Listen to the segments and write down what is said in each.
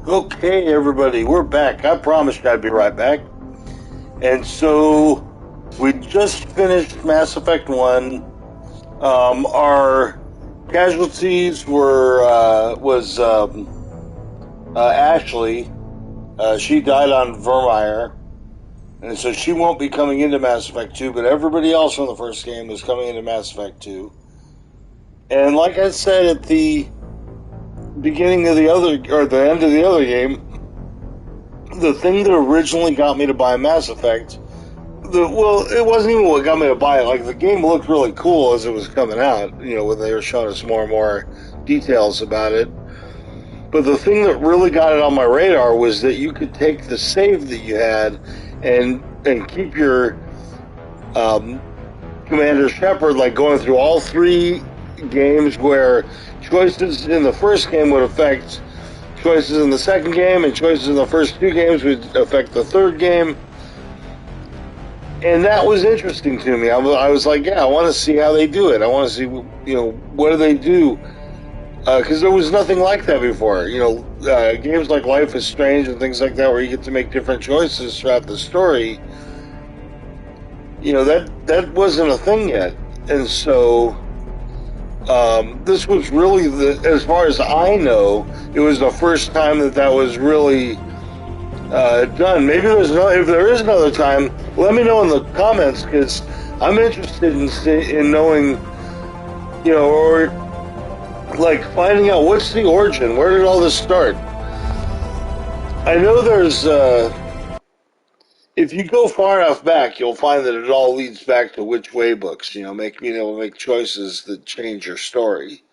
Okay, everybody, we're back. I promised I'd be right back. And so we just finished Mass Effect 1. Our casualties was Ashley. She died on Vermeer. And so she won't be coming into Mass Effect 2, but everybody else from the first game is coming into Mass Effect 2. And like I said at the beginning of the end of the other game, the thing that originally got me to buy Mass Effect, it wasn't even what got me to buy it. Like, the game looked really cool as it was coming out, when they were showing us more and more details about it. But the thing that really got it on my radar was that you could take the save that you had and keep your Commander Shepard, like, going through all three games, where choices in the first game would affect choices in the second game, and choices in the first two games would affect the third game. And that was interesting to me. I was like, yeah, I want to see how they do it. I want to see, what do they do? Because there was nothing like that before. Games like Life is Strange and things like that, where you get to make different choices throughout the story. That wasn't a thing yet. And so this was really, as far as I know, it was the first time that was really done. Maybe if there is another time, let me know in the comments, because I'm interested in knowing, or like finding out what's the origin, where did all this start. I know there's if you go far enough back, you'll find that it all leads back to Which Way books, being able to make choices that change your story.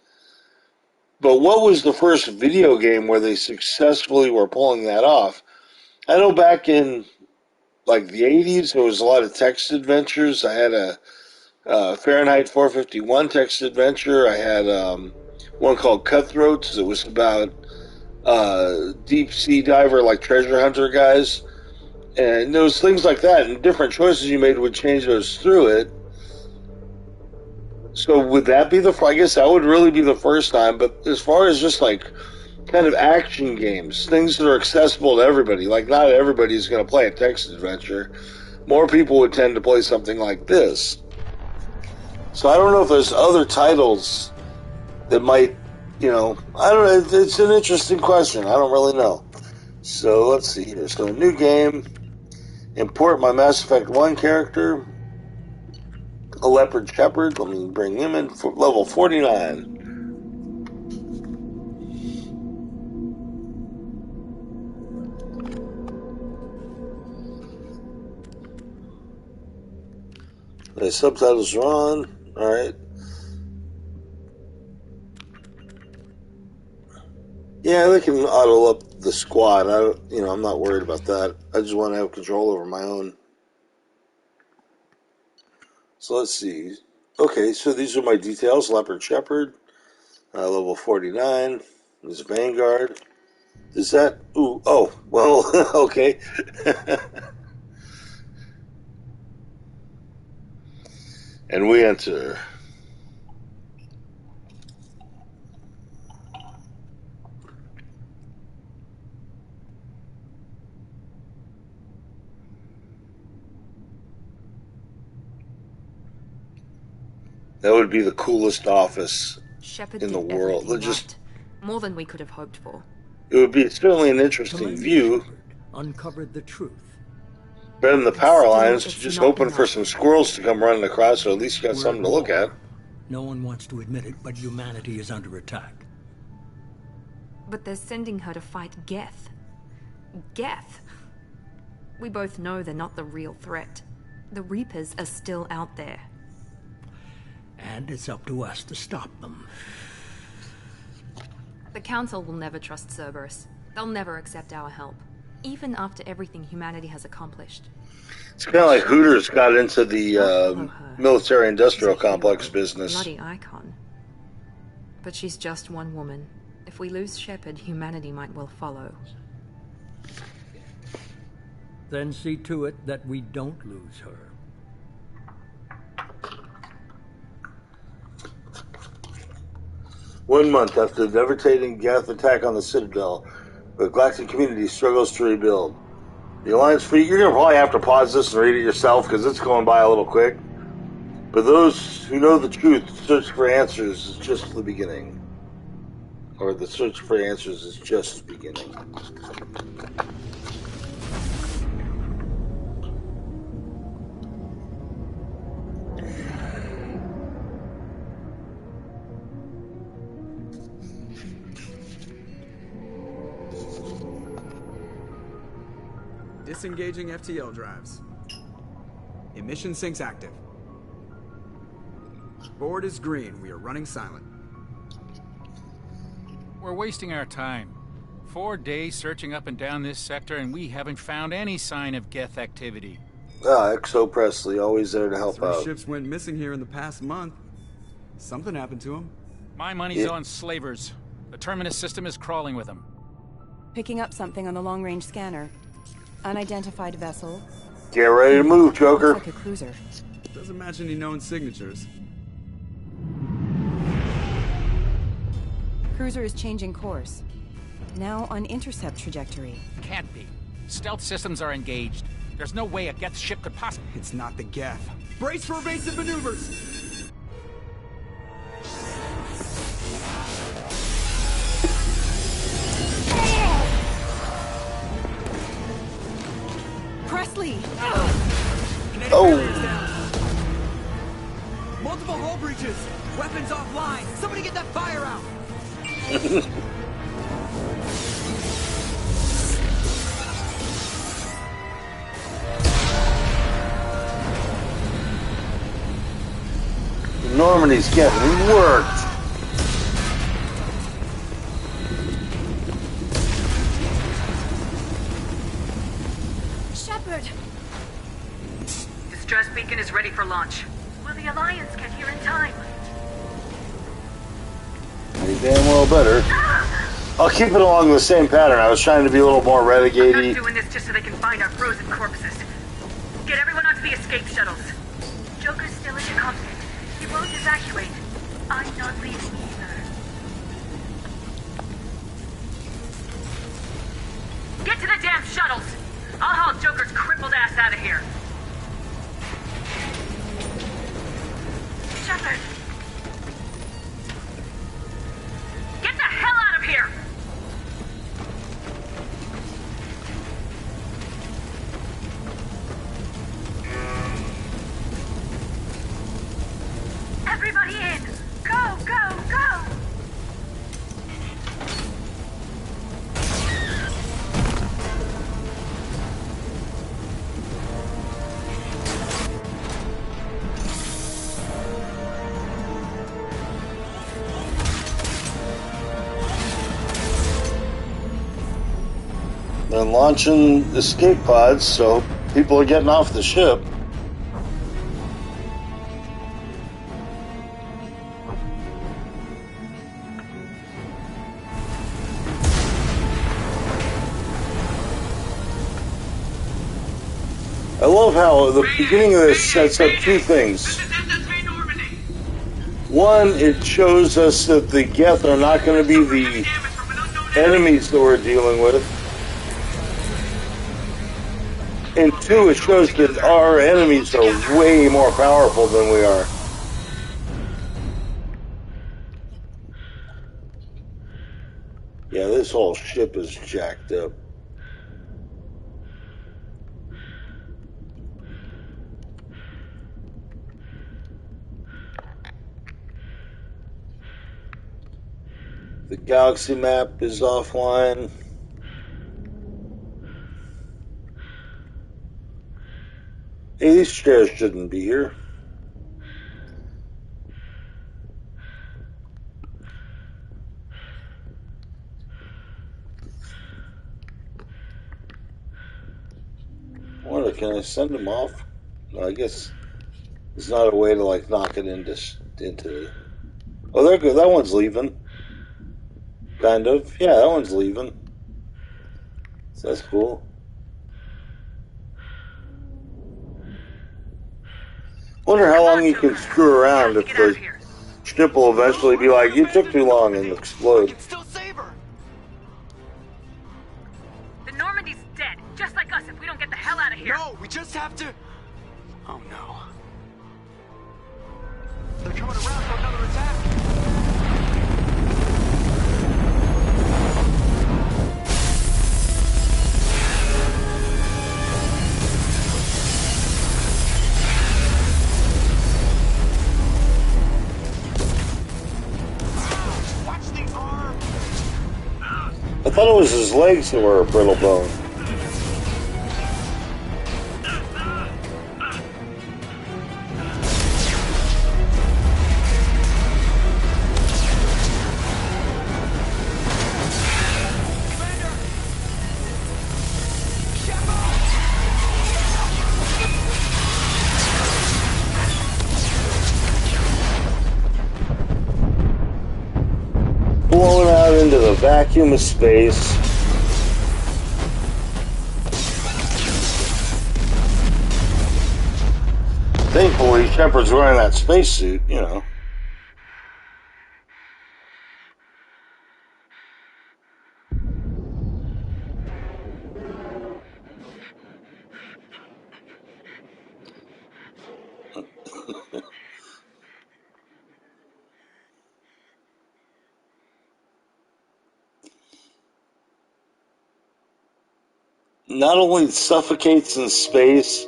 But what was the first video game where they successfully were pulling that off? I know back in like the 80s, there was a lot of text adventures. I had a Fahrenheit 451 text adventure. I had one called Cutthroats that was about deep sea diver, like treasure hunter guys. And there was things like that, and different choices you made would change those through it. So would that be I guess that would really be the first time. But as far as just like kind of action games, things that are accessible to everybody, like not everybody is going to play a text adventure. More people would tend to play something like this. So I don't know if there's other titles that might, I don't know. It's an interesting question. I don't really know. So let's see here. So a new game. Import my Mass Effect 1 character, a Leopard Shepherd. Let me bring him in for level 49. The subtitles are on. Alright. Yeah, they can auto up the squad. I'm not worried about that. I just want to have control over my own. So let's see. Okay, so these are my details. Leopard Shepherd, level 49. There's Vanguard. Is that... Ooh, oh, well, okay. And we enter. That would be the coolest office Shepard in the did world. everything right. More than we could have hoped for. It would be certainly an interesting view. Shepard uncovered the truth. Better than the power lines. Just hoping enough for some squirrels to come running across, so at least you got something to look at. No one wants to admit it, but humanity is under attack. But they're sending her to fight Geth. Geth! We both know they're not the real threat. The Reapers are still out there. And it's up to us to stop them. The Council will never trust Cerberus. They'll never accept our help, even after everything humanity has accomplished. It's kind of like Hooters got into the military-industrial complex business. Bloody icon. But she's just one woman. If we lose Shepard, humanity might well follow. Then see to it that we don't lose her. One month after the devastating Geth attack on the Citadel, The galactic community struggles to rebuild. The Alliance fleet, you're going to probably have to pause this and read it yourself because it's going by a little quick. But those who know the truth, the search for answers is just the beginning. Or the search for answers is just beginning. Disengaging FTL drives. Emission sinks active. Board is green. We are running silent. We're wasting our time. 4 days searching up and down this sector, and we haven't found any sign of Geth activity. Ah, Exo Presley, always there to help 3 out. ships went missing here in the past month. Something happened to them. My money's on slavers. The Terminus system is crawling with them. Picking up something on the long-range scanner. Unidentified vessel. Get ready to move, Joker. Looks like a cruiser. Doesn't match any known signatures. Cruiser is changing course. Now on intercept trajectory. Can't be. Stealth systems are engaged. There's no way a Geth ship could possibly... It's not the Geth. Brace for evasive maneuvers! Presley! Oh! Multiple hull breaches! Weapons offline! Somebody get that fire out! Normandy's getting worked. Shepard! Distress beacon is ready for launch. Will the Alliance get here in time? You damn well better. I'll keep it along the same pattern. I was trying to be a little more I'm renegade-y. not doing this just so they can find our frozen corpses. Get everyone onto the escape shuttles. Joker's still in the cockpit. He won't evacuate. I'm not leaving either. Get to the damn shuttles! I'll haul Joker's crippled ass out of here. Shepard! Get the hell out of here! Everybody in! Go, go, go! And launching escape pods, so people are getting off the ship. I love how the beginning of this sets up two things. One, it shows us that the Geth are not going to be the enemies that we're dealing with. And two, it shows that our enemies are way more powerful than we are. Yeah, this whole ship is jacked up. The galaxy map is offline. Hey, these chairs shouldn't be here. What, can I send them off? No, I guess it's not a way to like knock it into. Oh, they're good. That one's leaving. Kind of. Yeah, that one's leaving. So that's cool. Wonder how long you can screw around if the ship will eventually be like, you took too long and explode. hell out of here. No, we just have to... Oh no. They're coming around for another attack. Watch the arm. I thought it was his legs that were a brittle bone. Blown out into the vacuum of space. Thankfully, Shepard's wearing that spacesuit, you know. Not only suffocates in space,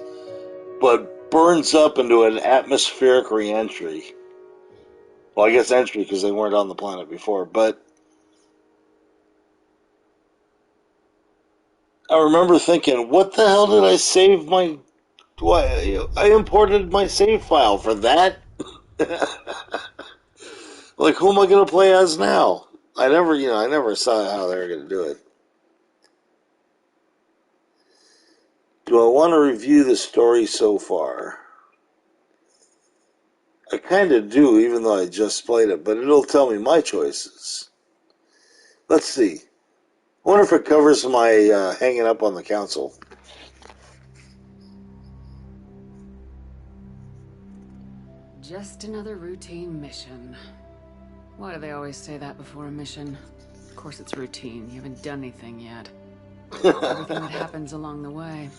but burns up into an atmospheric re-entry. Well, I guess entry because they weren't on the planet before, but I remember thinking, what the hell did I save my... I imported my save file for that? Like, who am I going to play as now? I never saw how they were going to do it. Do I want to review the story so far? I kind of do, even though I just played it, but it'll tell me my choices. Let's see. I wonder if it covers my hanging up on the council. Just another routine mission. Why do they always say that before a mission? Of course it's routine. You haven't done anything yet. Everything that happens along the way.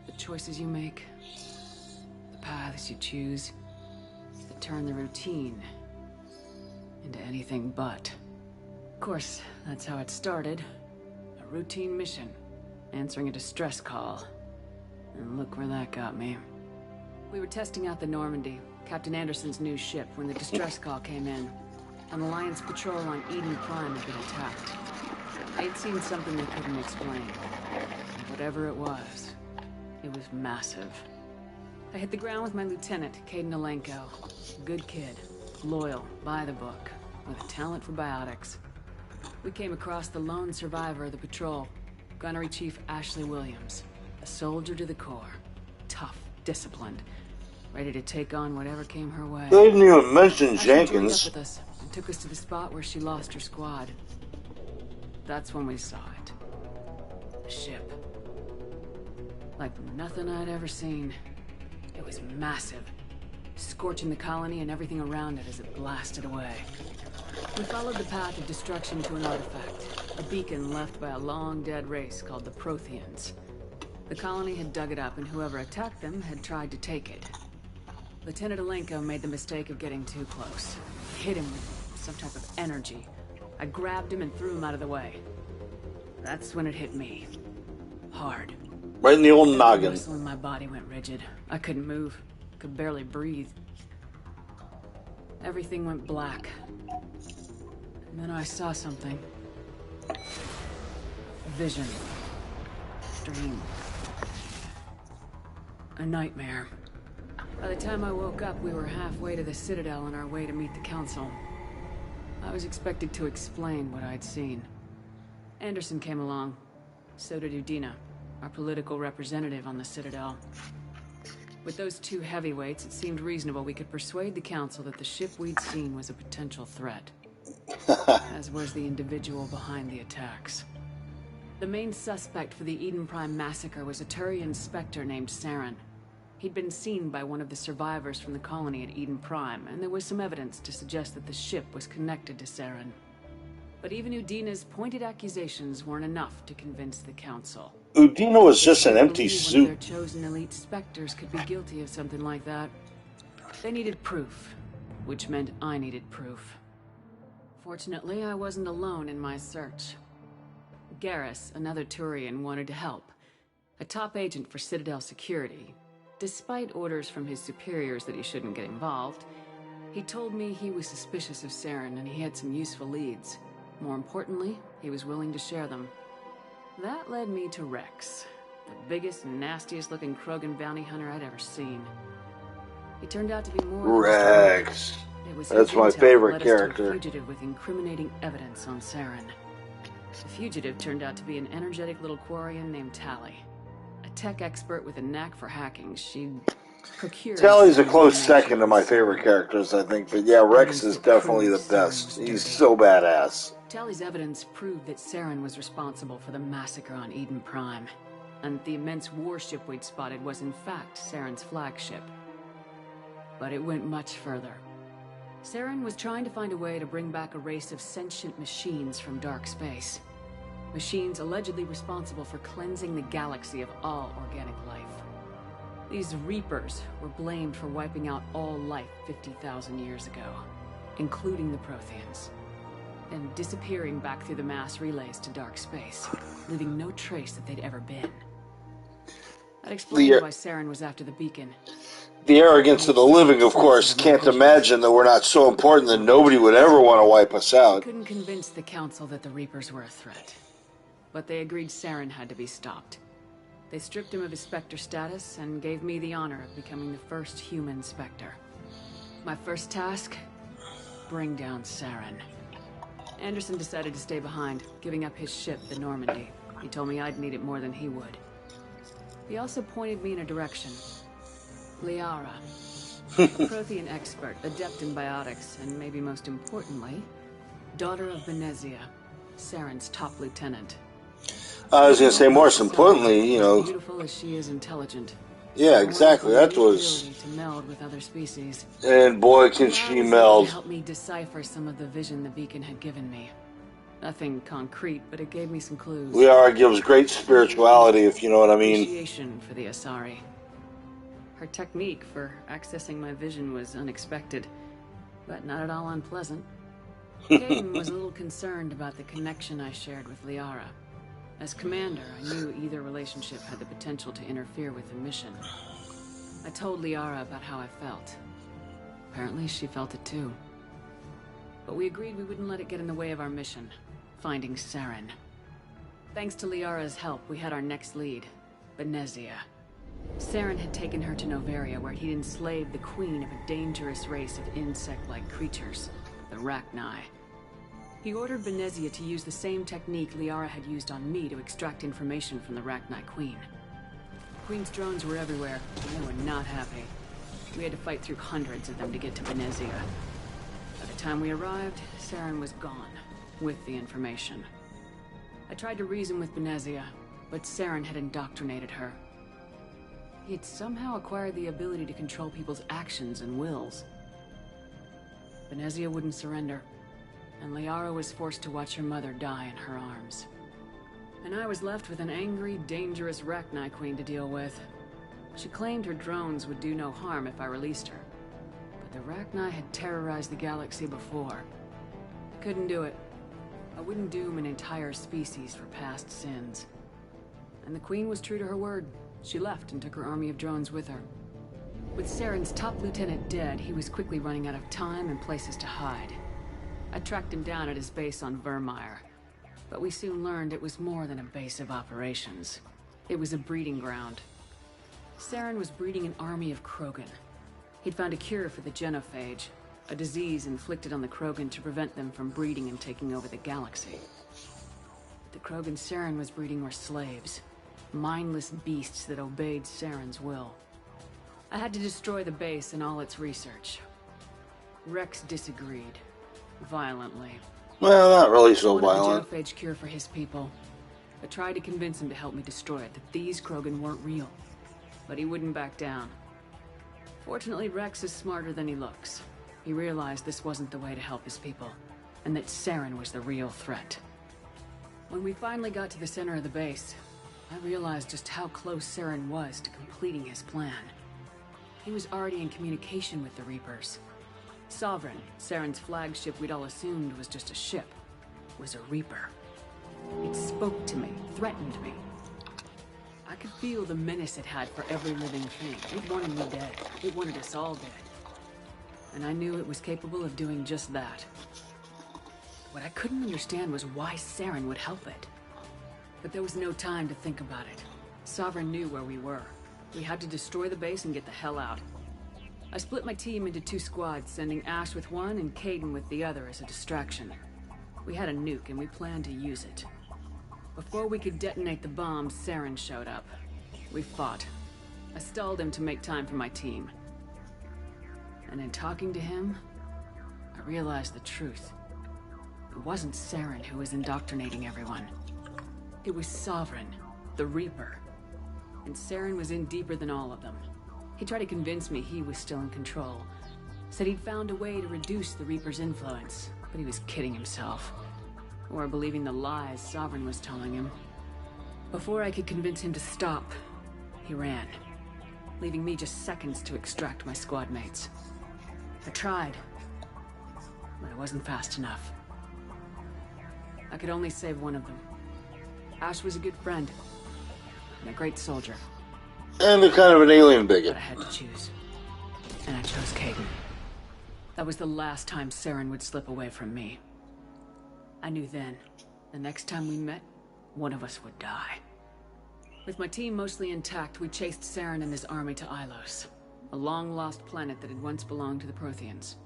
The choices you make. The paths you choose. That turn the routine into anything but. Of course, that's how it started. A routine mission. Answering a distress call. And look where that got me. We were testing out the Normandy, Captain Anderson's new ship, when the distress call came in. An Alliance patrol on Eden Prime had been attacked. They'd seen something they couldn't explain. Whatever it was massive. I hit the ground with my lieutenant, Caden Alenko. Good kid, loyal, by the book, with a talent for biotics. We came across the lone survivor of the patrol, Gunnery Chief Ashley Williams. A soldier to the core. Tough, disciplined, ready to take on whatever came her way. They didn't even mention Ashley joined Jenkins. up with us and took us to the spot where she lost her squad. That's when we saw it. The ship. Like nothing I'd ever seen. It was massive, scorching the colony and everything around it as it blasted away. We followed the path of destruction to an artifact, a beacon left by a long-dead race called the Protheans. The colony had dug it up, and whoever attacked them had tried to take it. Lieutenant Alenko made the mistake of getting too close. Hit him with some type of energy. I grabbed him and threw him out of the way. That's when it hit me. Hard. Right in the old noggin. Muscle in my body went rigid. I couldn't move. Could barely breathe. Everything went black. And then I saw something. A vision. Dream. A nightmare. By the time I woke up, we were halfway to the Citadel on our way to meet the Council. I was expected to explain what I'd seen. Anderson came along. So did Udina, our political representative on the Citadel. With those two heavyweights, it seemed reasonable we could persuade the Council that the ship we'd seen was a potential threat. As was the individual behind the attacks. The main suspect for the Eden Prime massacre was a Turian Spectre named Saren. He'd been seen by one of the survivors from the colony at Eden Prime, and there was some evidence to suggest that the ship was connected to Saren. But even Udina's pointed accusations weren't enough to convince the Council. Udina was just an Couldn't empty believe one of their suit. chosen elite specters could be guilty of something like that. They needed proof, which meant I needed proof. Fortunately, I wasn't alone in my search. Garrus, another Turian, wanted to help. A top agent for Citadel Security. Despite orders from his superiors that he shouldn't get involved, he told me he was suspicious of Saren and he had some useful leads. More importantly, he was willing to share them. That led me to Rex, the biggest, nastiest looking Krogan bounty hunter I'd ever seen. He turned out to be more than just a merc. Rex. It was That's his my intel that favorite led us to a character. fugitive with incriminating evidence on Saren. The fugitive turned out to be an energetic little Quarian named Tally. A tech expert with a knack for hacking. She'd procured Tally's a Saren's close information second to my from favorite Saren. characters, I think. But yeah, Rex is definitely the best. He's so badass. Tally's evidence proved that Saren was responsible for the massacre on Eden Prime. And the immense warship we'd spotted was in fact Saren's flagship. But it went much further. Saren was trying to find a way to bring back a race of sentient machines from dark space. Machines allegedly responsible for cleansing the galaxy of all organic life. These Reapers were blamed for wiping out all life 50,000 years ago, including the Protheans, then disappearing back through the mass relays to dark space, leaving no trace that they'd ever been. That explains why Saren was after the beacon. The arrogance of the living, of course, can't imagine that we're not so important that nobody would ever want to wipe us out. Couldn't convince the Council that the Reapers were a threat. But they agreed Saren had to be stopped. They stripped him of his Spectre status and gave me the honor of becoming the first human Spectre. My first task? Bring down Saren. Anderson decided to stay behind, giving up his ship, the Normandy. He told me I'd need it more than he would. He also pointed me in a direction. Liara. A Prothean expert, adept in biotics, and maybe most importantly, daughter of Benezia, Saren's top lieutenant. I was going to say, more importantly, you know... Beautiful as she is intelligent. Yeah, exactly. That was... To meld with other species. And boy, can she meld. Help me decipher some of the vision the beacon had given me. Nothing concrete, but it gave me some clues. Liara gives great spirituality, if you know what I mean. Appreciation for the Asari. Her technique for accessing my vision was unexpected, but not at all unpleasant. Caden was a little concerned about the connection I shared with Liara. As commander, I knew either relationship had the potential to interfere with the mission. I told Liara about how I felt. Apparently, she felt it too. But we agreed we wouldn't let it get in the way of our mission, finding Saren. Thanks to Liara's help, we had our next lead, Benezia. Saren had taken her to Noveria, where he'd enslaved the queen of a dangerous race of insect-like creatures, the Rachni. He ordered Benezia to use the same technique Liara had used on me to extract information from the Rachni queen. The queen's drones were everywhere, and they were not happy. We had to fight through hundreds of them to get to Benezia. By the time we arrived, Saren was gone, with the information. I tried to reason with Benezia, but Saren had indoctrinated her. He had somehow acquired the ability to control people's actions and wills. Benezia wouldn't surrender, and Liara was forced to watch her mother die in her arms. And I was left with an angry, dangerous Rachni queen to deal with. She claimed her drones would do no harm if I released her. But the Rachni had terrorized the galaxy before. I couldn't do it. I wouldn't doom an entire species for past sins. And the queen was true to her word. She left and took her army of drones with her. With Saren's top lieutenant dead, he was quickly running out of time and places to hide. I tracked him down at his base on Vermeer, but we soon learned it was more than a base of operations. It was a breeding ground. Saren was breeding an army of Krogan. He'd found a cure for the genophage, a disease inflicted on the Krogan to prevent them from breeding and taking over the galaxy. The Krogan Saren was breeding were slaves. Mindless beasts that obeyed Saren's will. I had to destroy the base and all its research. Rex disagreed. Violently. Well, not really so He violent. wanted the genophage cure for his people. I tried to convince him to help me destroy it, that these Krogan weren't real. But he wouldn't back down. Fortunately, Rex is smarter than he looks. He realized this wasn't the way to help his people, and that Saren was the real threat. When we finally got to the center of the base, I realized just how close Saren was to completing his plan. He was already in communication with the Reapers. Sovereign, Saren's flagship we'd all assumed was just a ship, was a Reaper. It spoke to me, threatened me. I could feel the menace it had for every living thing. It wanted me dead. It wanted us all dead. And I knew it was capable of doing just that. What I couldn't understand was why Saren would help it. But there was no time to think about it. Sovereign knew where we were. We had to destroy the base and get the hell out. I split my team into 2 squads, sending Ash with one and Caden with the other as a distraction. We had a nuke and we planned to use it. Before we could detonate the bomb, Saren showed up. We fought. I stalled him to make time for my team. And in talking to him, I realized the truth. It wasn't Saren who was indoctrinating everyone. It was Sovereign, the Reaper. And Saren was in deeper than all of them. He tried to convince me he was still in control. Said he'd found a way to reduce the Reaper's influence, but he was kidding himself. Or believing the lies Sovereign was telling him. Before I could convince him to stop, he ran, leaving me just seconds to extract my squad mates. I tried, but I wasn't fast enough. I could only save one of them. Ash was a good friend, and a great soldier. And a kind of an alien bigot. But I had to choose. And I chose Caden. That was the last time Saren would slip away from me. I knew then, the next time we met, one of us would die. With my team mostly intact, we chased Saren and his army to Ilos, a long-lost planet that had once belonged to the Protheans.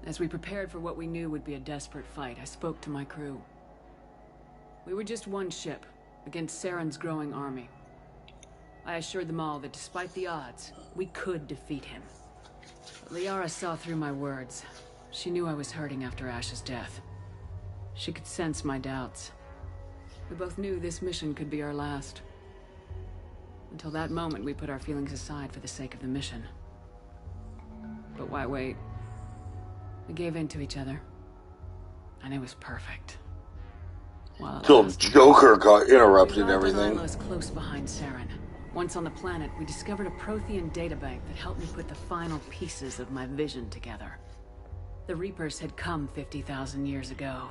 As we prepared for what we knew would be a desperate fight, I spoke to my crew. We were just one ship, against Saren's growing army. I assured them all that despite the odds, we could defeat him. But Liara saw through my words. She knew I was hurting after Ash's death. She could sense my doubts. We both knew this mission could be our last. Until that moment, we put our feelings aside for the sake of the mission. But why wait? We gave in to each other. And it was perfect. Till Joker got interrupted and everything. everything. I was close behind Saren. Once on the planet, we discovered a Prothean databank that helped me put the final pieces of my vision together. The Reapers had come 50,000 years ago,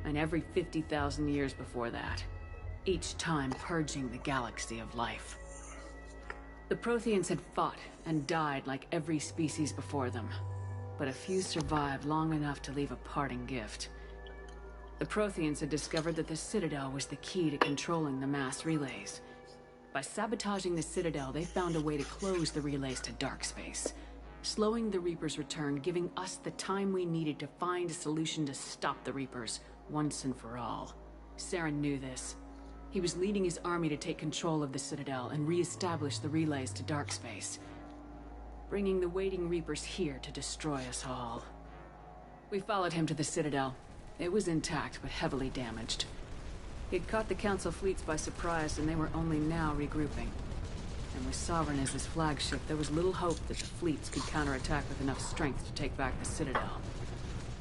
and every 50,000 years before that, each time purging the galaxy of life. The Protheans had fought and died like every species before them, but a few survived long enough to leave a parting gift. The Protheans had discovered that the Citadel was the key to controlling the mass relays. By sabotaging the Citadel, they found a way to close the relays to dark space, slowing the Reapers' return, giving us the time we needed to find a solution to stop the Reapers once and for all. Saren knew this. He was leading his army to take control of the Citadel and re-establish the relays to dark space, bringing the waiting Reapers here to destroy us all. We followed him to the Citadel. It was intact, but heavily damaged. He'd caught the Council fleets by surprise, and they were only now regrouping. And with Sovereign as his flagship, there was little hope that the fleets could counterattack with enough strength to take back the Citadel.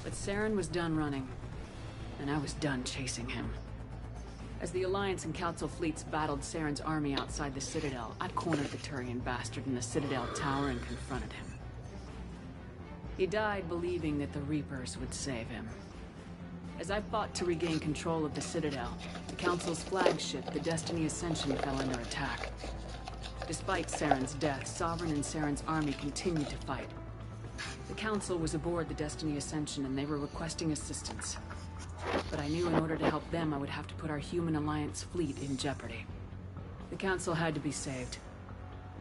But Saren was done running, and I was done chasing him. As the Alliance and Council fleets battled Saren's army outside the Citadel, I cornered the Turian bastard in the Citadel tower and confronted him. He died believing that the Reapers would save him. As I fought to regain control of the Citadel, the Council's flagship, the Destiny Ascension, fell under attack. Despite Saren's death, Sovereign and Saren's army continued to fight. The Council was aboard the Destiny Ascension and they were requesting assistance. But I knew in order to help them, I would have to put our human Alliance fleet in jeopardy. The Council had to be saved.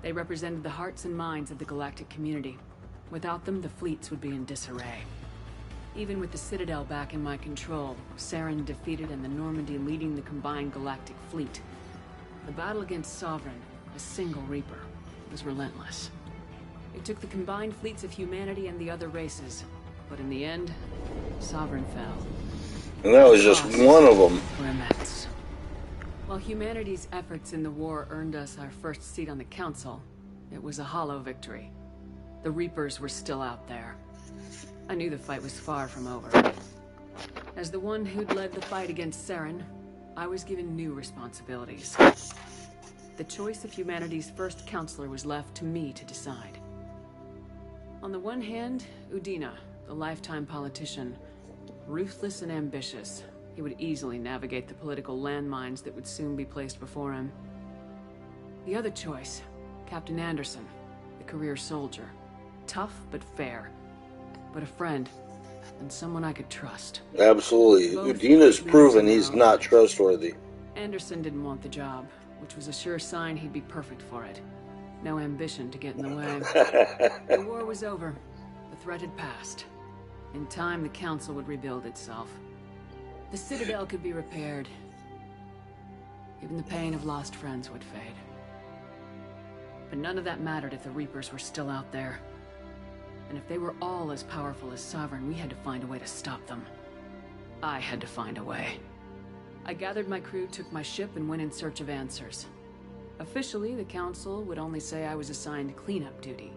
They represented the hearts and minds of the galactic community. Without them, the fleets would be in disarray. Even with the Citadel back in my control, Saren defeated and the Normandy leading the combined galactic fleet. The battle against Sovereign, a single Reaper, was relentless. It took the combined fleets of humanity and the other races, but in the end, Sovereign fell. And that was just one of them. Were immense. While humanity's efforts in the war earned us our first seat on the Council, it was a hollow victory. The Reapers were still out there. I knew the fight was far from over. As the one who'd led the fight against Saren, I was given new responsibilities. The choice of humanity's first counselor was left to me to decide. On the one hand, Udina, the lifetime politician. Ruthless and ambitious, he would easily navigate the political landmines that would soon be placed before him. The other choice, Captain Anderson, the career soldier. Tough but fair. But a friend, and someone I could trust. Absolutely. Both Udina's leaders proven in their he's own not ways. trustworthy. Anderson didn't want the job, which was a sure sign he'd be perfect for it. No ambition to get in the way. The war was over. The threat had passed. In time, the Council would rebuild itself. The Citadel could be repaired. Even the pain of lost friends would fade. But none of that mattered if the Reapers were still out there. And if they were all as powerful as Sovereign, we had to find a way to stop them. I had to find a way. I gathered my crew, took my ship, and went in search of answers. Officially, the Council would only say I was assigned cleanup duty,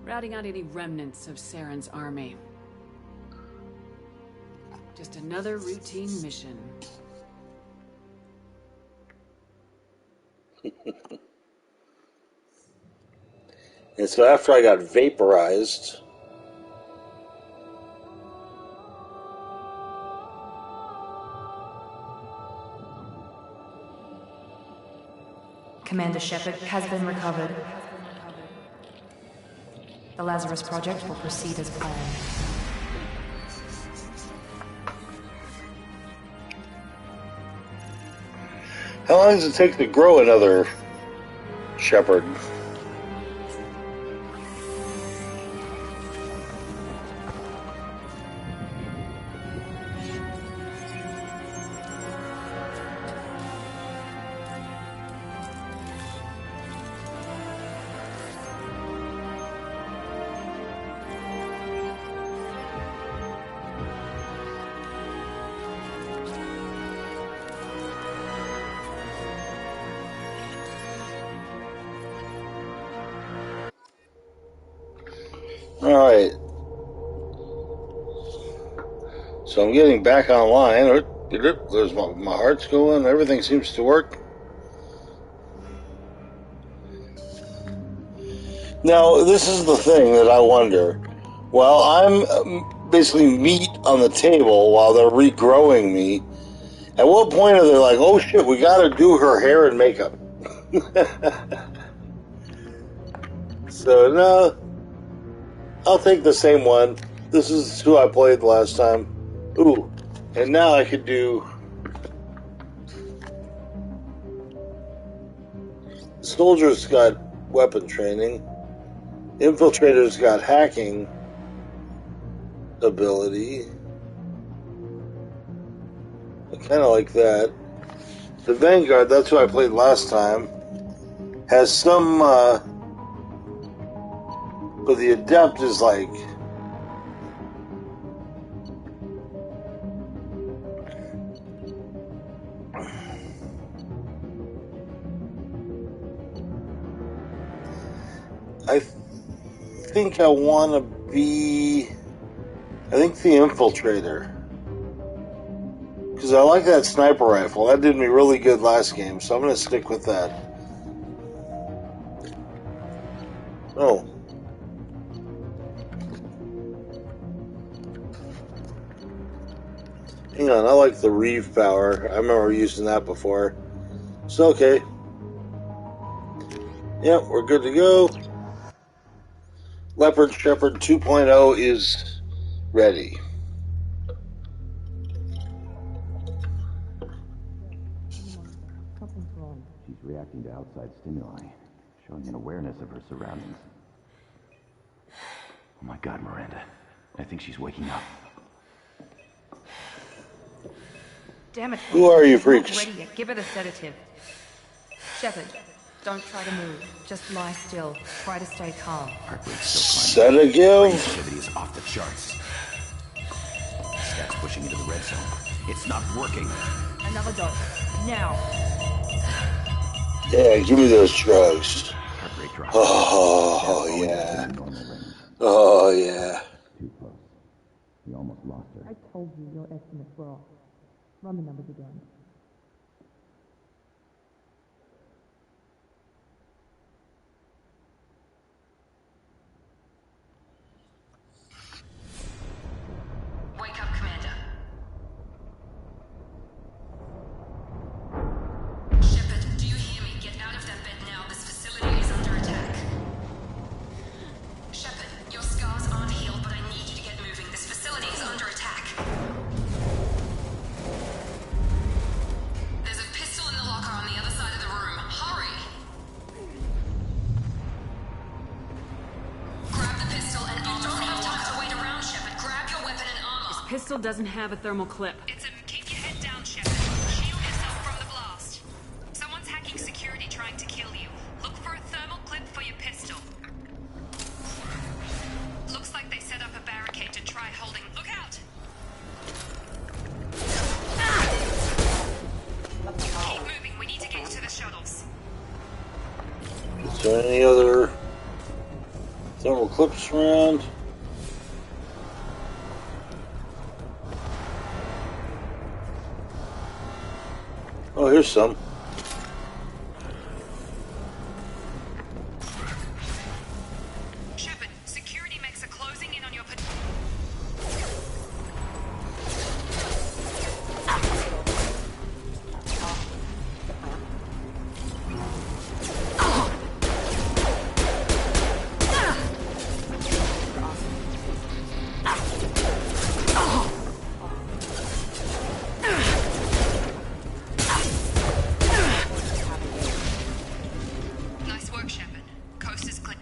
routing out any remnants of Saren's army. Just another routine mission. And so after I got vaporized, Commander Shepard has been recovered. The Lazarus Project will proceed as planned. how long does it take to grow another shepherd? Alright. So I'm getting back online. There's my heart's going. Everything seems to work. Now, this is the thing that I wonder. Well, I'm basically meat on the table while they're regrowing me. At what point are they like, oh shit, we gotta do her hair and makeup? So, no. I'll take the same one. This is who I played last time. Ooh. And now I could do... Soldiers got weapon training. Infiltrators got hacking ability. I kind of like that. The Vanguard, that's who I played last time, has some... but the Adept is like... I think I want to be... I think the Infiltrator. Because I like that sniper rifle. That did me really good last game, so I'm going to stick with that. Oh. Hang on, I like the Reeve power. I remember using that before. So, okay. Yep, we're good to go. Leopard Shepherd 2.0 is ready. She's reacting to outside stimuli, showing an awareness of her surroundings. Oh my God, Miranda. I think she's waking up. Damn it. Who are you She's not freaks? ready yet. Give her the sedative. Shepard, don't try to move. Just lie still. Try to stay calm. Heart rate's still climbing. Brain Sedative? activity is off the charts. Stats pushing into the red zone. It's not working. Another dose. Now. Yeah, give me those drugs. Heart rate drops. Oh, Stats falling back yeah. into normal range. Oh, yeah. Too close. We almost lost her. I told you your estimates were off. Run the numbers again. pistol doesn't have a thermal clip. It's a keep your head down, Shepard. Shield yourself from the blast. Someone's hacking security trying to kill you. Look for a thermal clip for your pistol. Looks like they set up a barricade to try holding. Look out! Keep moving. We need to get to the shuttles. Is there any other thermal clips around? Oh, here's some. Shepard, security mechs are closing in on your Nice work, Shepard. Coast is clear.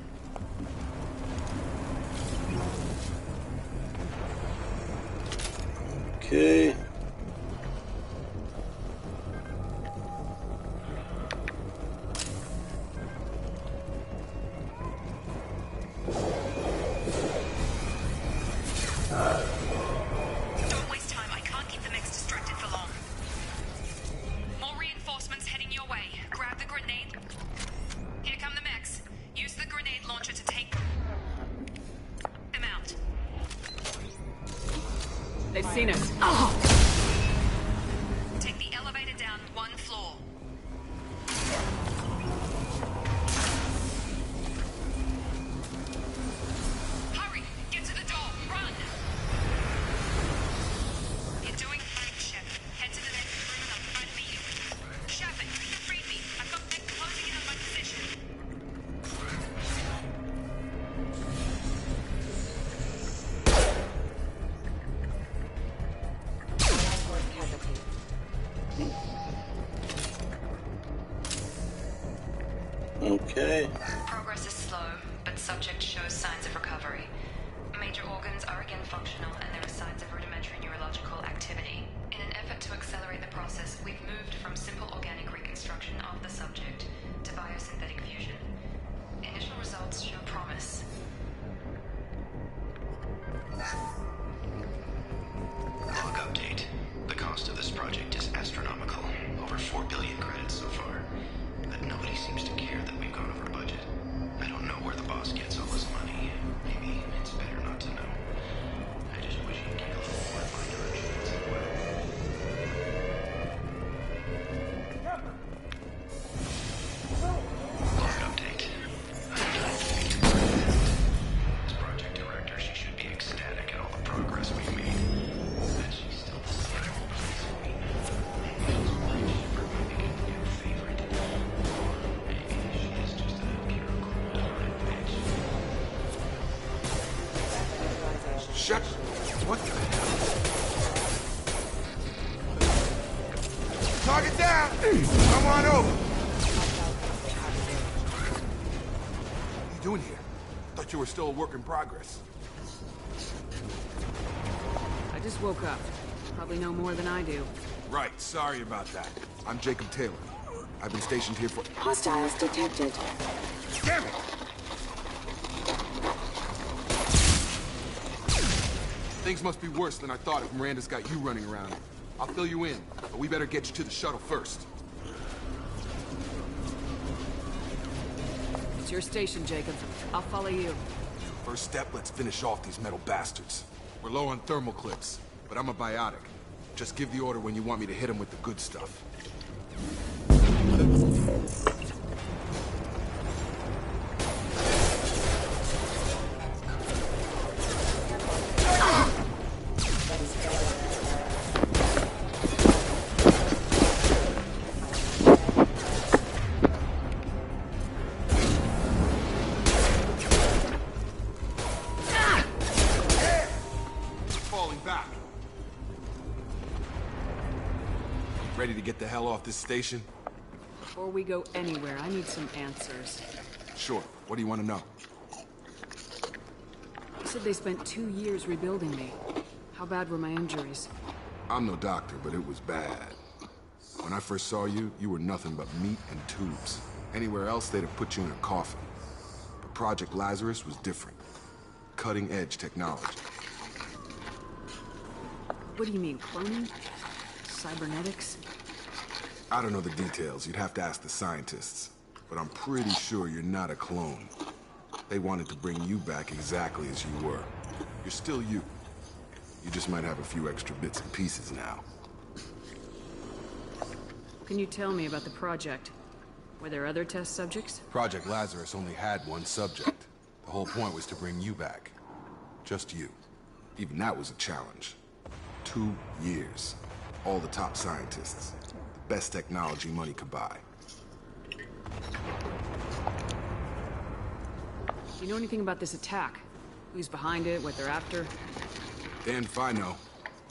Okay. Don't waste time. I can't keep the mechs distracted for long. More reinforcements heading your way. Grab the grenade. Here come the mechs. Use the grenade launcher to take them out. They've seen us. Take the elevator down one floor. Hurry! Get to the door! Run! You're doing fine, Shepard. Head to the next room and I'll try to meet you. Shepard, read me. I've got mech closing in on my position. Okay. Progress is slow, but subject shows signs of recovery. Major organs are again functional, and there are signs of rudimentary neurological activity. In an effort to accelerate the process, we've moved from simple organic reconstruction of the subject to biosynthetic fusion. Initial results show promise. Log update. The cost of this project is astronomical. Over 4 billion credits so far. But nobody seems to care that we've gone over budget. I don't know where the boss gets all his money. Maybe it's better not to know. I just wish he'd get a little more in my direction once in a while. Log update. This project director, she should be ecstatic at all the progress we've made. But she's still the same old queen. Maybe she's rich for maybe a new favorite. Or maybe she is just a pure cold-hearted bitch. Shut. What the hell? Target down! Come on over! What are you doing here? Thought you were still a work in progress. I just woke up. Probably know more than I do. Right, sorry about that. I'm Jacob Taylor. I've been stationed here for... Hostiles detected. Damn it! Things must be worse than I thought if Miranda's got you running around. I'll fill you in, but we better get you to the shuttle first. It's your station, Jacob. I'll follow you. First step, let's finish off these metal bastards. We're low on thermal clips, but I'm a biotic. Just give the order when you want me to hit them with the good stuff. Falling back. Ready to get the hell off this station? Before we go anywhere, I need some answers. Sure. What do you want to know? You said they spent 2 years rebuilding me. How bad were my injuries? I'm no doctor, but it was bad. When I first saw you, you were nothing but meat and tubes. Anywhere else, they'd have put you in a coffin. But Project Lazarus was different. Cutting-edge technology. What do you mean, cloning? Cybernetics? I don't know the details. You'd have to ask the scientists. But I'm pretty sure you're not a clone. They wanted to bring you back exactly as you were. You're still you. You just might have a few extra bits and pieces now. What can you tell me about the project? Were there other test subjects? Project Lazarus only had one subject. The whole point was to bring you back. Just you. Even that was a challenge. 2 years. All the top scientists. The best technology money could buy. Do you know anything about this attack? Who's behind it, what they're after? Damned if I know.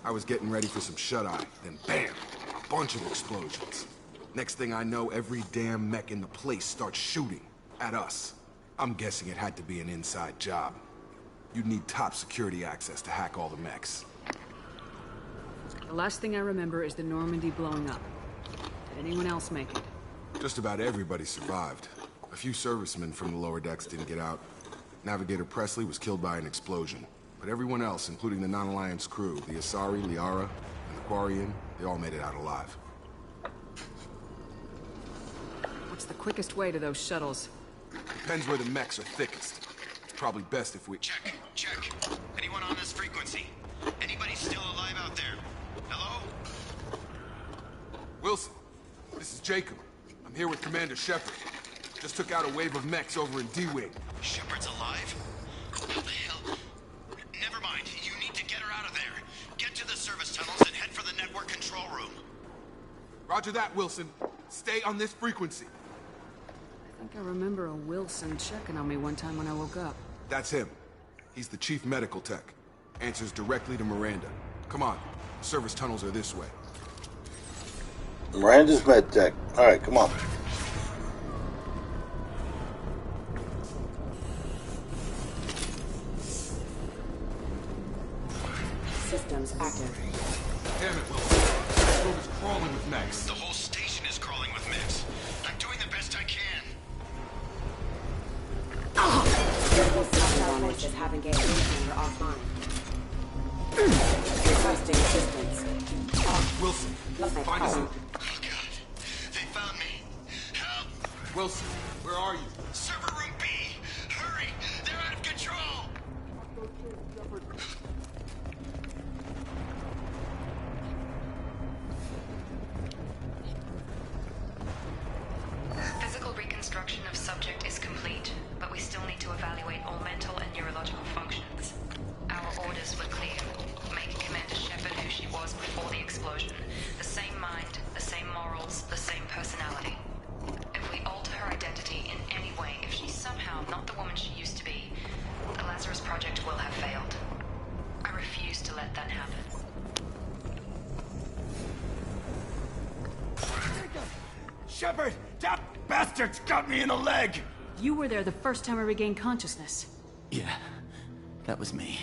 I was getting ready for some shut-eye, then bam! A bunch of explosions. Next thing I know, every damn mech in the place starts shooting. At us. I'm guessing it had to be an inside job. You'd need top security access to hack all the mechs. The last thing I remember is the Normandy blowing up. Did anyone else make it? Just about everybody survived. A few servicemen from the lower decks didn't get out. Navigator Presley was killed by an explosion. But everyone else, including the non-Alliance crew, the Asari, Liara, and the Quarian, they all made it out alive. What's the quickest way to those shuttles? Depends where the mechs are thickest. It's probably best if we... Check. Anyone on this frequency? Anybody still alive out there? Hello? Wilson, this is Jacob. I'm here with Commander Shepard. Just took out a wave of mechs over in D-Wing. Shepard's alive? How the hell? Never mind. You need to get her out of there. Get to the service tunnels and head for the network control room. Roger that, Wilson. Stay on this frequency. I think I remember a Wilson checking on me one time when I woke up. That's him. He's the chief medical tech. Answers directly to Miranda. Come on. Service tunnels are this way. Miranda's med tech. Alright, come on. Systems active. Damn it, Wilson. This room is crawling with mechs. The whole station is crawling with mechs. I'm doing the best I can. Just have engaged and are offline. Requesting assistance. Wilson, find us a... Oh, God. They found me. Help! Wilson, where are you? Server room B! Hurry! They're out of control! Physical reconstruction of subject is complete, but we still need to evaluate all mental and neurological functions. Our orders were clear. Make Commander Shepard who she was before the explosion. The same mind, the same morals, the same personality. If we alter her identity in any way, if she's somehow not the woman she used to be, the Lazarus Project will have failed. I refuse to let that happen. Shepard! That bastard's got me in the leg! You were there the first time I regained consciousness. Yeah, that was me.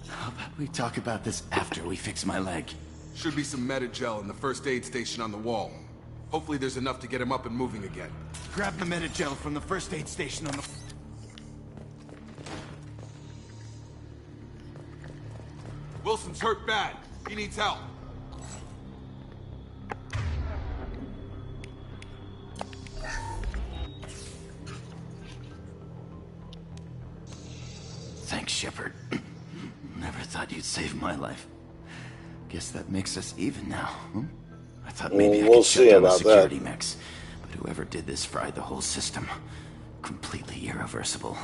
How about we talk about this after we fix my leg? Should be some Metagel in the first aid station on the wall. Hopefully there's enough to get him up and moving again. Grab the Metagel from the first aid station on the... Wilson's hurt bad. He needs help. Thanks, Shepard. Never thought you'd save my life. Guess that makes us even now, huh? I thought maybe I we'll could shut see down the about security that. mechs, but whoever did this fried the whole system. Completely irreversible.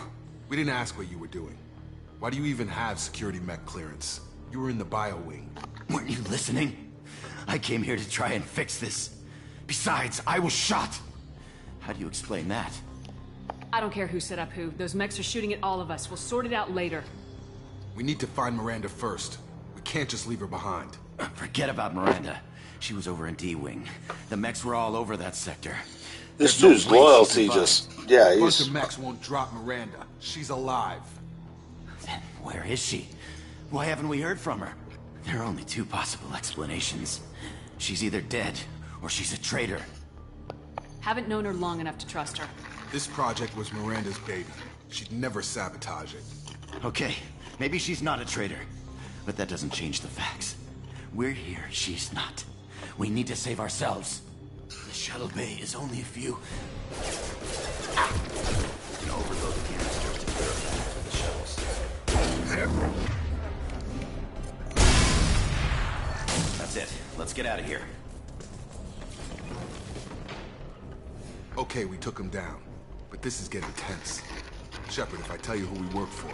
We didn't ask what you were doing. Why do you even have security mech clearance? You were in the bio wing. Weren't you listening? I came here to try and fix this. Besides, I was shot. How do you explain that? I don't care who set up who. Those mechs are shooting at all of us. We'll sort it out later. We need to find Miranda first. We can't just leave her behind. Forget about Miranda. She was over in D-Wing. The mechs were all over that sector. This There's dude's no way she loyalty survived. just... Yeah, A bunch he's... of mechs won't drop Miranda. She's alive. Then where is she? Why haven't we heard from her? There are only two possible explanations. She's either dead, or she's a traitor. Haven't known her long enough to trust her. This project was Miranda's baby. She'd never sabotage it. Okay, maybe she's not a traitor. But that doesn't change the facts. We're here, she's not. We need to save ourselves. The shuttle bay is only a few... You can overload the canisters to verify the shuttles. That's it. Let's get out of here. Okay, we took him down. But this is getting tense. Shepard, if I tell you who we work for,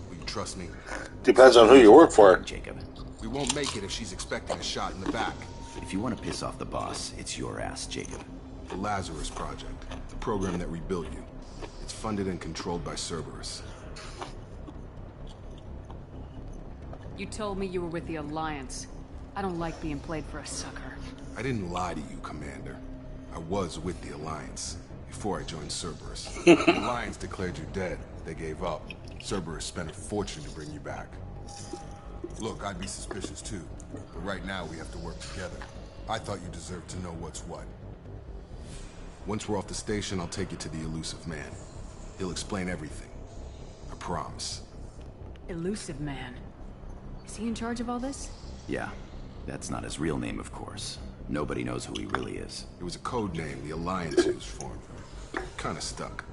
will you trust me? Depends on who you work for. Jacob. We won't make it if she's expecting a shot in the back. If you want to piss off the boss, it's your ass, Jacob. The Lazarus Project, the program that rebuilt you. It's funded and controlled by Cerberus. You told me you were with the Alliance. I don't like being played for a sucker. I didn't lie to you, Commander. I was with the Alliance before I joined Cerberus. The Alliance declared you dead. They gave up. Cerberus spent a fortune to bring you back. Look, I'd be suspicious too, but right now we have to work together. I thought you deserved to know what's what. Once we're off the station, I'll take you to the Elusive Man. He'll explain everything. I promise. Elusive Man? Is he in charge of all this? Yeah. That's not his real name, of course. Nobody knows who he really is. It was a code name the Alliance used for him. Kinda stuck.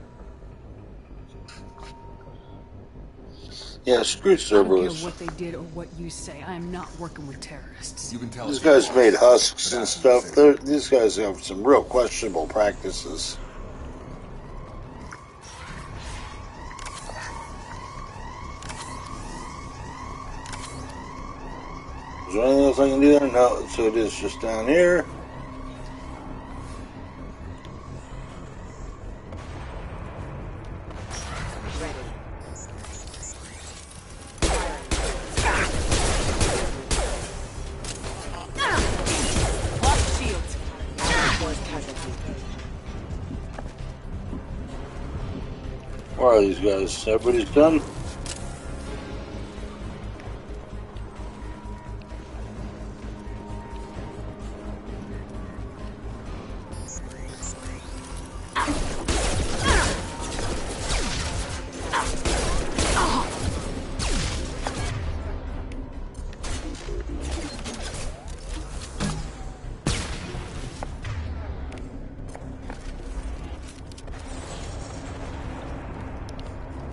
Yeah, screw I don't Cerberus. care what they did or what you say. I am not working with terrorists. You can tell These us guys made husks and stuff. These guys have some real questionable practices. Is there anything else I can do there? No, so it is just down here. Where are these guys? Everybody's done?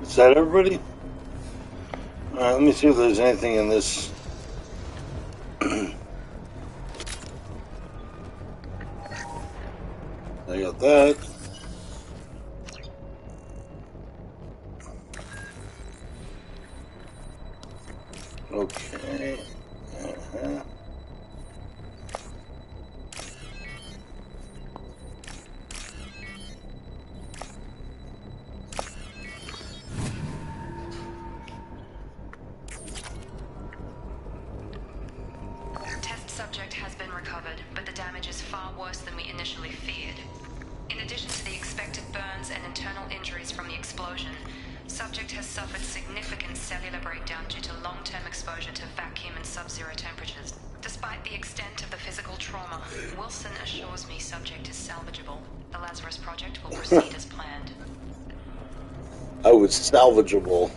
Is that everybody? Alright, let me see if there's anything in this. I got that. Okay. Test subject has been recovered, but the damage is far worse than we initially feared. In addition to the expected burns and internal injuries from the explosion, subject has suffered significant cellular breakdown due to long-term exposure to vacuum and sub-zero temperatures. Despite the extent of the physical trauma, Wilson assures me subject is salvageable. The Lazarus Project will proceed as planned. Oh, it's salvageable.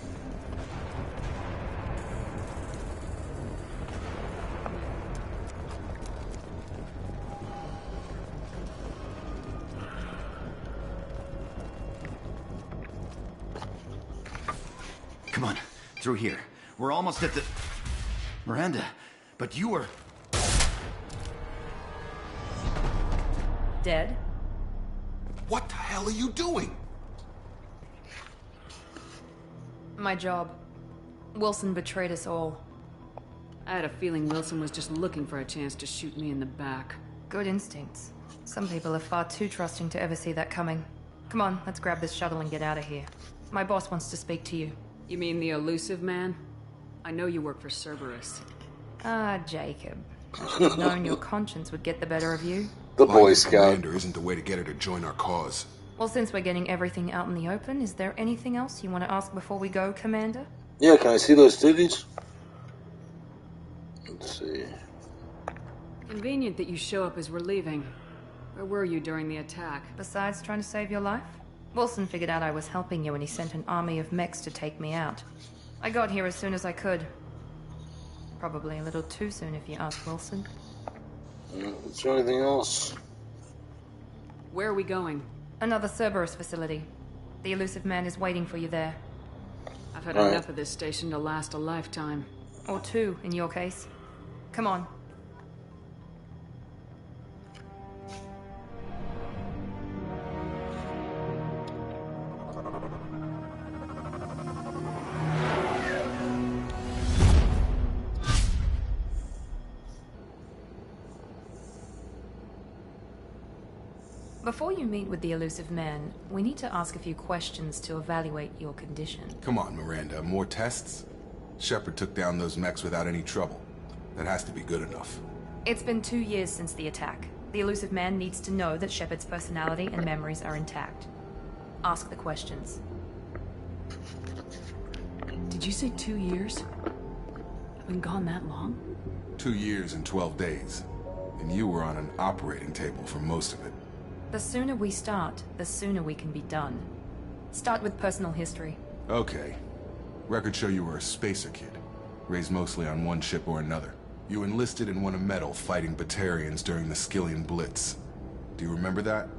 Come on, through here. We're almost at the... Miranda, but you were... Dead? What the hell are you doing? My job. Wilson betrayed us all. I had a feeling Wilson was just looking for a chance to shoot me in the back. Good instincts. Some people are far too trusting to ever see that coming. Come on, let's grab this shuttle and get out of here. My boss wants to speak to you. You mean the Elusive Man? I know you work for Cerberus. Ah, Jacob. I should have known your conscience would get the better of you. The Boy Scout. Commander isn't the way to get her to join our cause. Well, since we're getting everything out in the open, is there anything else you want to ask before we go, Commander? Yeah, can I see those titties? Let's see. Convenient that you show up as we're leaving. Where were you during the attack? Besides trying to save your life, Wilson figured out I was helping you and he sent an army of mechs to take me out. I got here as soon as I could. Probably a little too soon if you ask Wilson. Is there anything else? Where are we going? Another Cerberus facility. The elusive man is waiting for you there. I've had enough of this station to last a lifetime. Or two, in your case. Come on. Before you meet with the elusive man, we need to ask a few questions to evaluate your condition. Come on, Miranda. More tests? Shepard took down those mechs without any trouble. That has to be good enough. It's been 2 years since the attack. The elusive man needs to know that Shepard's personality and memories are intact. Ask the questions. Did you say 2 years? I've been gone that long? 2 years and 12 days. And you were on an operating table for most of it. The sooner we start, the sooner we can be done. Start with personal history. Okay. Records show you were a spacer kid, raised mostly on one ship or another. You enlisted and won a medal fighting Batarians during the Skillian Blitz. Do you remember that?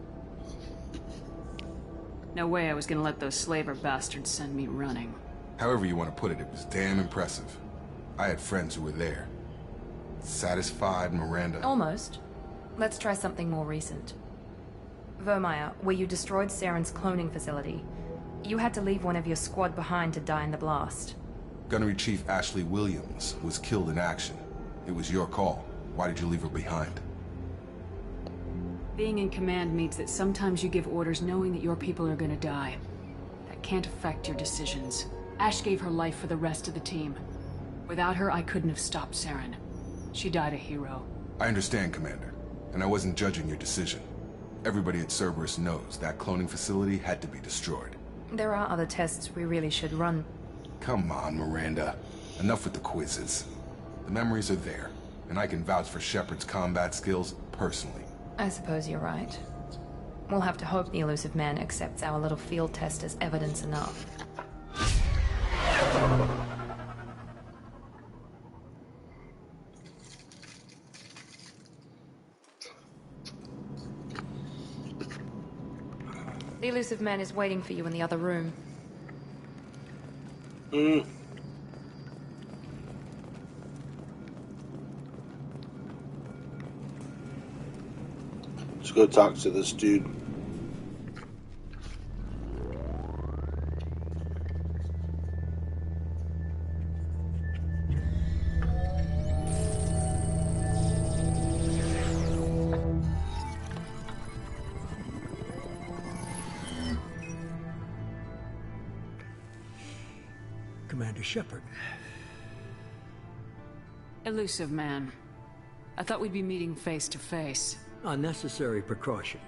No way I was gonna let those slaver bastards send me running. However you want to put it, it was damn impressive. I had friends who were there. Satisfied, Miranda? Almost. Let's try something more recent. Vermeer, where you destroyed Saren's cloning facility. You had to leave one of your squad behind to die in the blast. Gunnery Chief Ashley Williams was killed in action. It was your call. Why did you leave her behind? Being in command means that sometimes you give orders knowing that your people are gonna die. That can't affect your decisions. Ash gave her life for the rest of the team. Without her, I couldn't have stopped Saren. She died a hero. I understand, Commander. And I wasn't judging your decision. Everybody at Cerberus knows that cloning facility had to be destroyed. There are other tests we really should run. Come on, Miranda. Enough with the quizzes. The memories are there, and I can vouch for Shepard's combat skills personally. I suppose you're right. We'll have to hope the elusive man accepts our little field test as evidence enough. The elusive man is waiting for you in the other room. Let's go talk to this dude. Commander Shepard. Elusive man. I thought we'd be meeting face to face. Unnecessary precaution.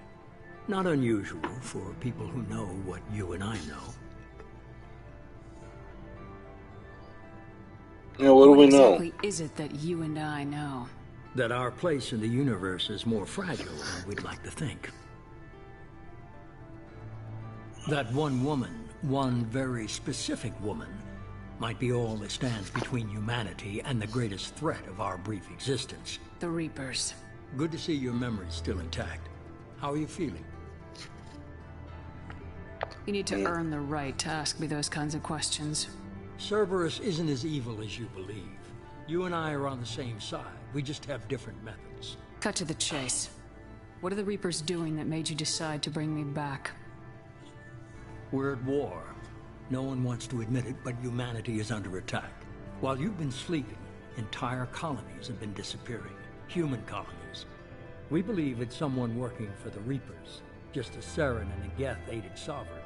Not unusual for people who know what you and I know. Yeah, what do we know? What exactly is it that you and I know? That our place in the universe is more fragile than we'd like to think. That one woman, one very specific woman, might be all that stands between humanity and the greatest threat of our brief existence. The Reapers. Good to see your memory's still intact. How are you feeling? You need to earn the right to ask me those kinds of questions. Cerberus isn't as evil as you believe. You and I are on the same side. We just have different methods. Cut to the chase. What are the Reapers doing that made you decide to bring me back? We're at war. No one wants to admit it, but humanity is under attack. While you've been sleeping, entire colonies have been disappearing. Human colonies. We believe it's someone working for the Reapers, just as Saren and the Geth aided Sovereign.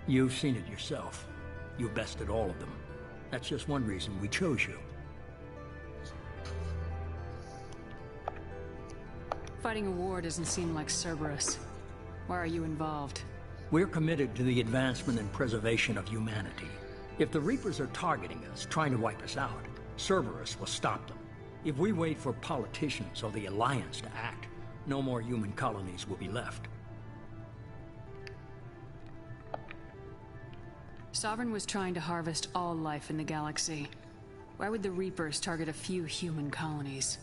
You've seen it yourself. You bested all of them. That's just one reason we chose you. Fighting a war doesn't seem like Cerberus. Why are you involved? We're committed to the advancement and preservation of humanity. If the Reapers are targeting us, trying to wipe us out, Cerberus will stop them. If we wait for politicians or the Alliance to act, no more human colonies will be left. Sovereign was trying to harvest all life in the galaxy. Why would the Reapers target a few human colonies?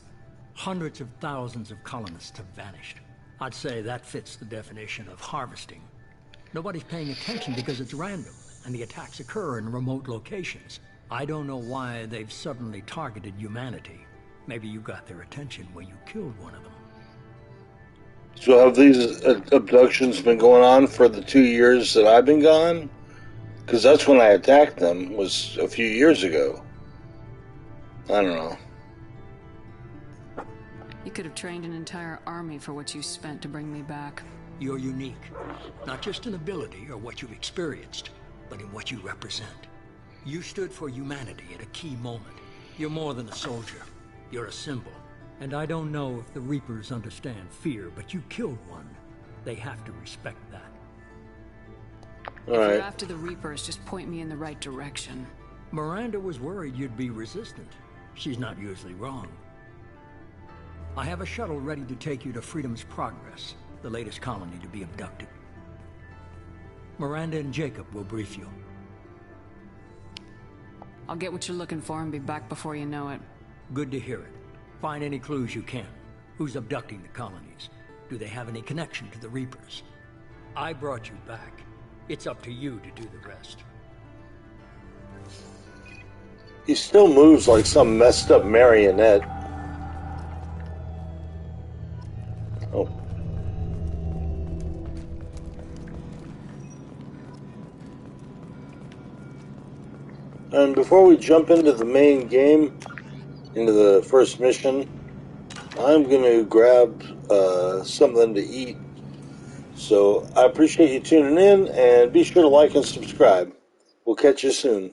Hundreds of thousands of colonists have vanished. I'd say that fits the definition of harvesting. Nobody's paying attention because it's random, and the attacks occur in remote locations. I don't know why they've suddenly targeted humanity. Maybe you got their attention when you killed one of them. So have these abductions been going on for the 2 years that I've been gone? Because that's when I attacked them, was a few years ago. I don't know. You could have trained an entire army for what you spent to bring me back. You're unique. Not just in ability or what you've experienced, but in what you represent. You stood for humanity at a key moment. You're more than a soldier. You're a symbol. And I don't know if the Reapers understand fear, but you killed one. They have to respect that. If you're after the Reapers, just point me in the right direction. Miranda was worried you'd be resistant. She's not usually wrong. I have a shuttle ready to take you to Freedom's Progress, the latest colony to be abducted. Miranda and Jacob will brief you. I'll get what you're looking for and be back before you know it. Good to hear it. Find any clues you can. Who's abducting the colonies? Do they have any connection to the Reapers? I brought you back. It's up to you to do the rest. He still moves like some messed up marionette. Oh. And before we jump into the main game, into the first mission, I'm going to grab something to eat. So I appreciate you tuning in, and be sure to like and subscribe. We'll catch you soon.